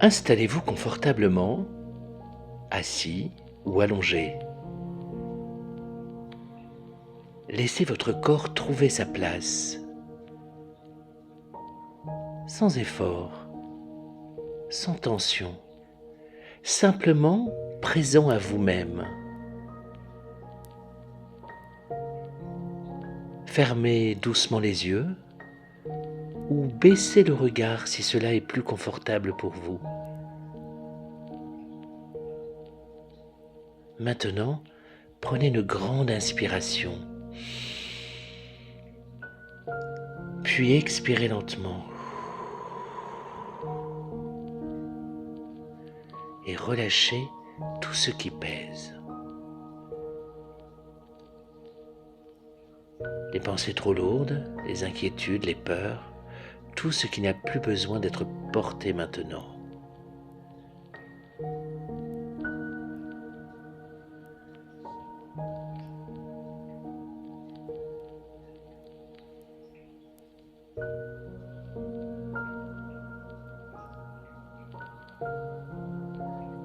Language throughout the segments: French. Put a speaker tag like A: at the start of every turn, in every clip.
A: Installez-vous confortablement, assis ou allongé. Laissez votre corps trouver sa place, sans effort, sans tension, simplement présent à vous-même. Fermez doucement les yeux ou baissez le regard si cela est plus confortable pour vous. Maintenant, prenez une grande inspiration, puis expirez lentement et relâchez tout ce qui pèse. Les pensées trop lourdes, les inquiétudes, les peurs, tout ce qui n'a plus besoin d'être porté maintenant.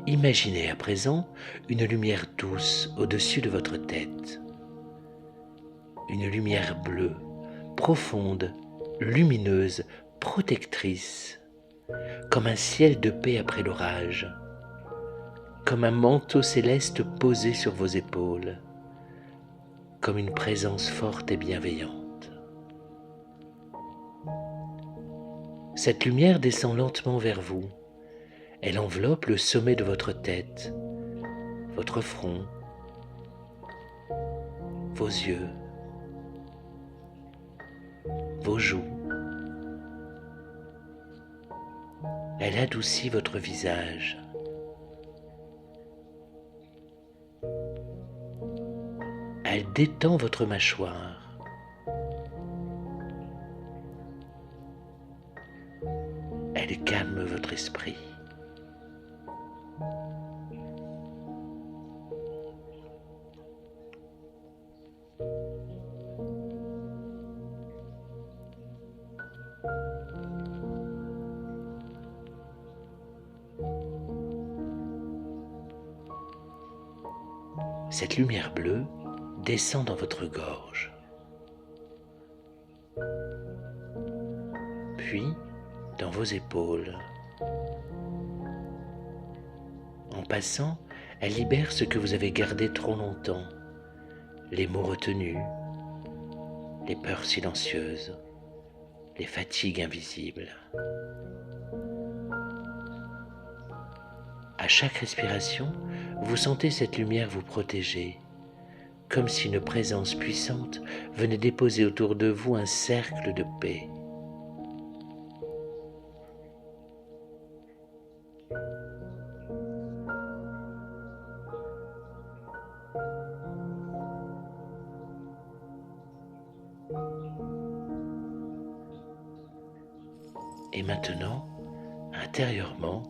A: Imaginez à présent une lumière douce au-dessus de votre tête. Une lumière bleue, profonde, lumineuse, protectrice, comme un ciel de paix après l'orage, comme un manteau céleste posé sur vos épaules, comme une présence forte et bienveillante. Cette lumière descend lentement vers vous. Elle enveloppe le sommet de votre tête, votre front, vos yeux, vos joues. Elle adoucit votre visage. Elle détend votre mâchoire. Elle calme votre esprit. Cette lumière bleue descend dans votre gorge, puis dans vos épaules. En passant, elle libère ce que vous avez gardé trop longtemps, les mots retenus, les peurs silencieuses, les fatigues invisibles. À chaque respiration, vous sentez cette lumière vous protéger, comme si une présence puissante venait déposer autour de vous un cercle de paix. Et maintenant, intérieurement,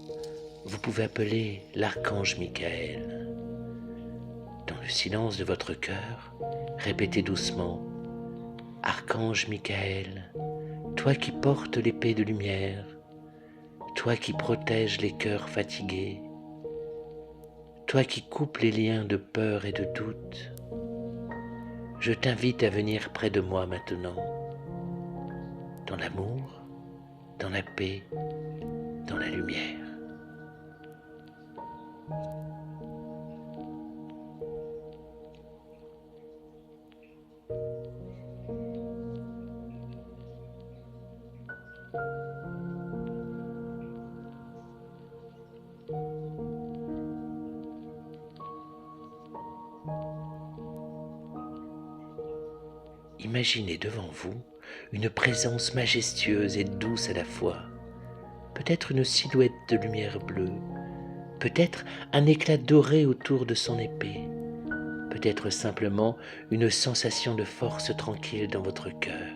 A: vous pouvez appeler l'archange Michael. Dans le silence de votre cœur, répétez doucement « Archange Michael, toi qui portes l'épée de lumière, toi qui protèges les cœurs fatigués, toi qui coupes les liens de peur et de doute, je t'invite à venir près de moi maintenant, dans l'amour, dans la paix, dans la lumière. » Imaginez devant vous une présence majestueuse et douce à la fois, peut-être une silhouette de lumière bleue, peut-être un éclat doré autour de son épée, peut-être simplement une sensation de force tranquille dans votre cœur.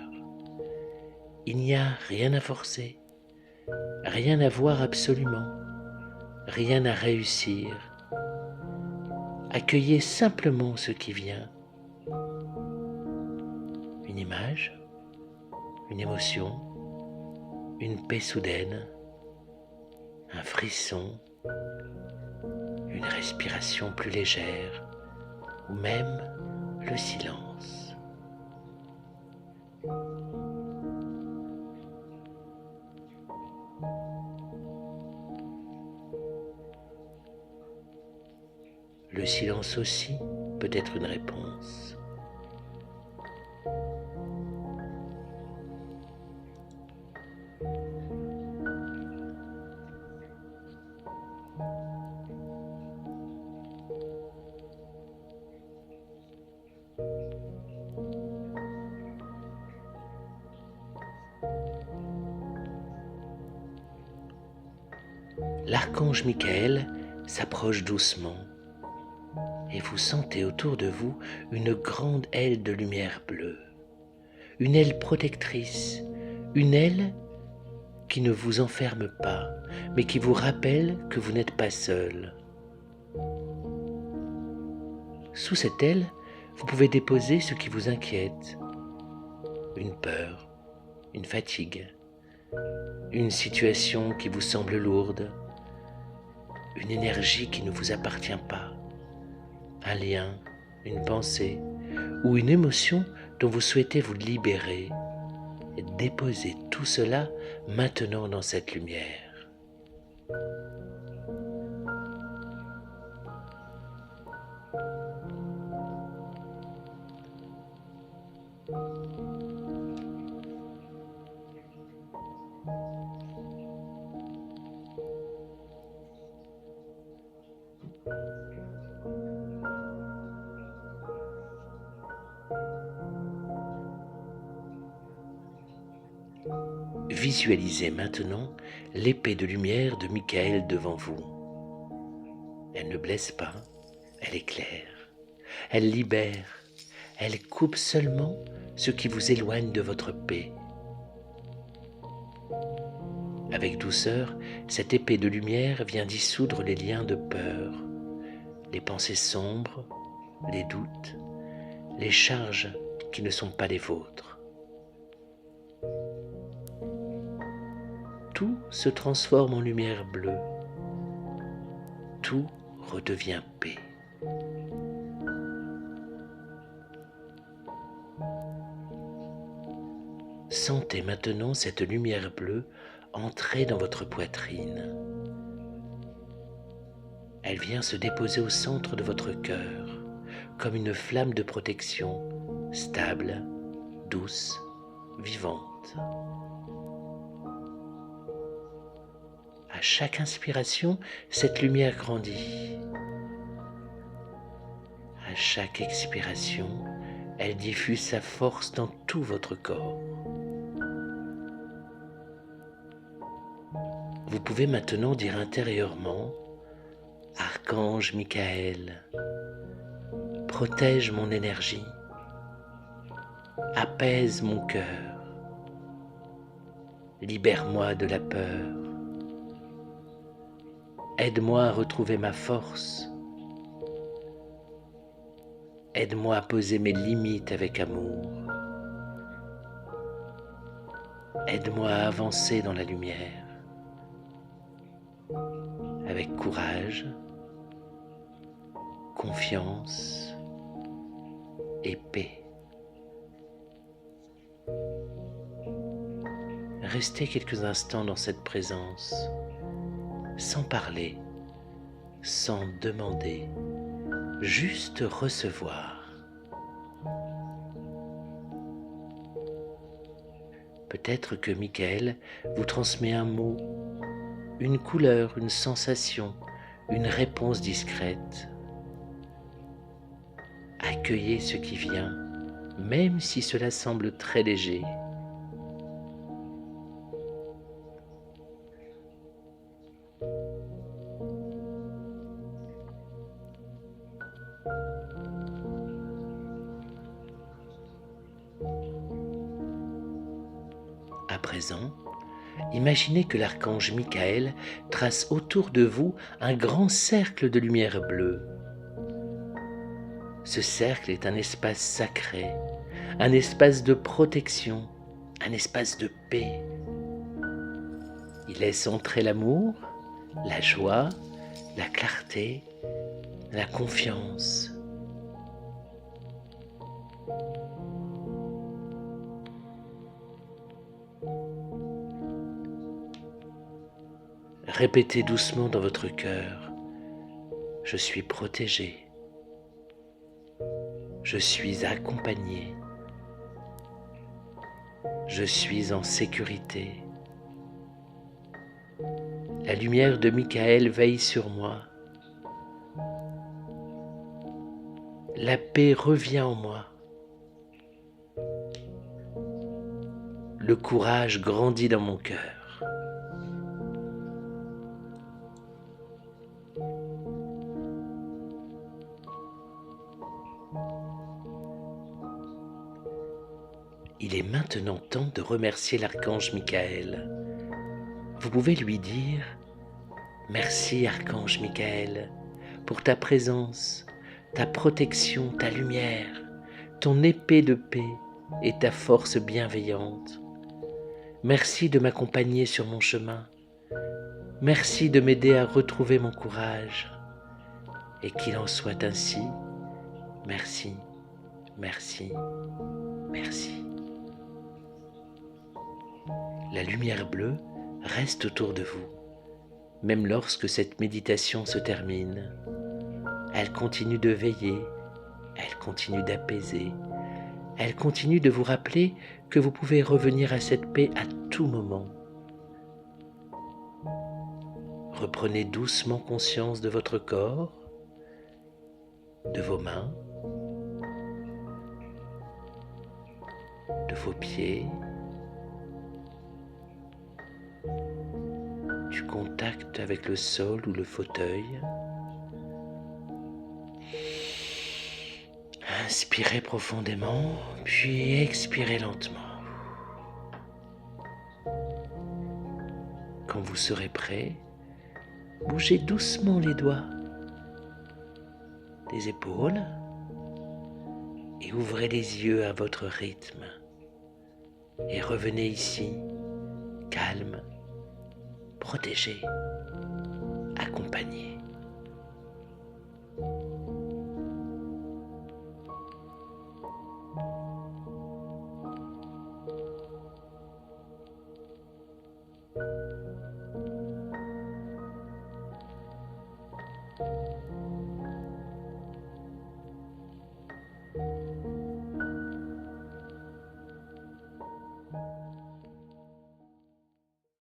A: Il n'y a rien à forcer, rien à voir absolument, rien à réussir. Accueillez simplement ce qui vient. Une image, une émotion, une paix soudaine, un frisson, une respiration plus légère ou même le silence. Le silence aussi peut être une réponse. L'archange Michael s'approche doucement et vous sentez autour de vous une grande aile de lumière bleue, une aile protectrice, une aile qui ne vous enferme pas, mais qui vous rappelle que vous n'êtes pas seul. Sous cette aile, vous pouvez déposer ce qui vous inquiète, une peur, une fatigue, une situation qui vous semble lourde, une énergie qui ne vous appartient pas, un lien, une pensée ou une émotion dont vous souhaitez vous libérer. Et déposez tout cela maintenant dans cette lumière. Visualisez maintenant l'épée de lumière de Michael devant vous. Elle ne blesse pas, elle éclaire, elle libère, elle coupe seulement ce qui vous éloigne de votre paix. Avec douceur, cette épée de lumière vient dissoudre les liens de peur, les pensées sombres, les doutes, les charges qui ne sont pas les vôtres. Tout se transforme en lumière bleue. Tout redevient paix. Sentez maintenant cette lumière bleue entrer dans votre poitrine. Elle vient se déposer au centre de votre cœur, comme une flamme de protection, stable, douce, vivante. À chaque inspiration, cette lumière grandit. À chaque expiration, elle diffuse sa force dans tout votre corps. Vous pouvez maintenant dire intérieurement: Archange Michael, protège mon énergie, apaise mon cœur, libère-moi de la peur, aide-moi à retrouver ma force, aide-moi à poser mes limites avec amour, aide-moi à avancer dans la lumière, avec courage, confiance et paix. Restez quelques instants dans cette présence, sans parler, sans demander, juste recevoir. Peut-être que Michael vous transmet un mot, une couleur, une sensation, une réponse discrète. Accueillez ce qui vient, même si cela semble très léger. À présent, imaginez que l'archange Michael trace autour de vous un grand cercle de lumière bleue. Ce cercle est un espace sacré, un espace de protection, un espace de paix. Il laisse entrer l'amour la joie, la clarté, la confiance. Répétez doucement dans votre cœur, je suis protégé, je suis accompagné, je suis en sécurité. La lumière de Michael veille sur moi. La paix revient en moi. Le courage grandit dans mon cœur. Il est maintenant temps de remercier l'archange Michael. Vous pouvez lui dire « Merci archange Michael pour ta présence, ta protection, ta lumière, ton épée de paix et ta force bienveillante. Merci de m'accompagner sur mon chemin. Merci de m'aider à retrouver mon courage. Et qu'il en soit ainsi. Merci, merci, merci. » La lumière bleue reste autour de vous, même lorsque cette méditation se termine. Elle continue de veiller, elle continue d'apaiser, elle continue de vous rappeler que vous pouvez revenir à cette paix à tout moment. Reprenez doucement conscience de votre corps, de vos mains, de vos pieds, du contact avec le sol ou le fauteuil. Inspirez profondément, puis expirez lentement. Quand vous serez prêt, bougez doucement les doigts des épaules et ouvrez les yeux à votre rythme. Et revenez ici, calme, protégé, accompagné.